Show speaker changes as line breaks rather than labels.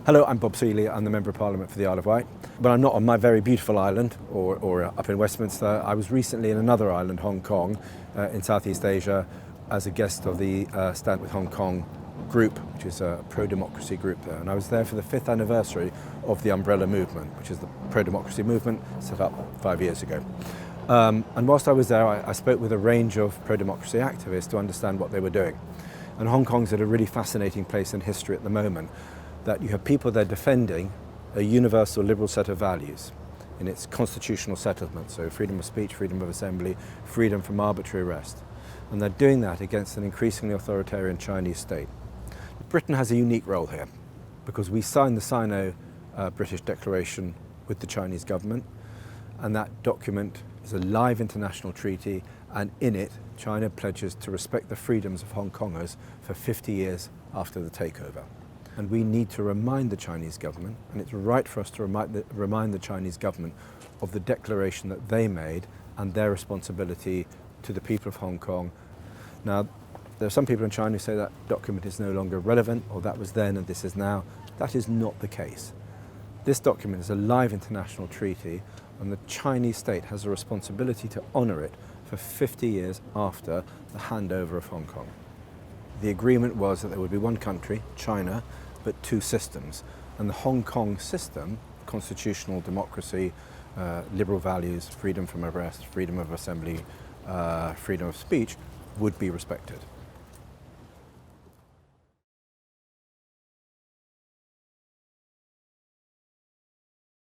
Hello, I'm Bob Seeley. I'm the Member of Parliament for the Isle of Wight. But I'm not on my very beautiful island or up in Westminster. I was recently in another island, Hong Kong, in Southeast Asia, as a guest of the Stand With Hong Kong group, which is a pro-democracy group there. And I was there for the 5th anniversary of the Umbrella Movement, which is the pro-democracy movement set up 5 years ago. And whilst I was there, I spoke with a range of pro-democracy activists to understand what they were doing. And Hong Kong's at a really fascinating place in history at the moment, that you have people there defending a universal liberal set of values in its constitutional settlement, so freedom of speech, freedom of assembly, freedom from arbitrary arrest. And they're doing that against an increasingly authoritarian Chinese state. Britain has a unique role here because we signed the Sino-British Declaration with the Chinese government, and that document is a live international treaty, and in it China pledges to respect the freedoms of Hongkongers for 50 years after the takeover. And we need to remind the Chinese government, and it's right for us to remind the Chinese government of the declaration that they made and their responsibility to the people of Hong Kong. Now, there are some people in China who say that document is no longer relevant, or that was then and this is now. That is not the case. This document is a live international treaty, and the Chinese state has a responsibility to honour it for 50 years after the handover of Hong Kong. The agreement was that there would be one country, China, but two systems. And the Hong Kong system, constitutional democracy, liberal values, freedom from arrest, freedom of assembly, freedom of speech, would be respected.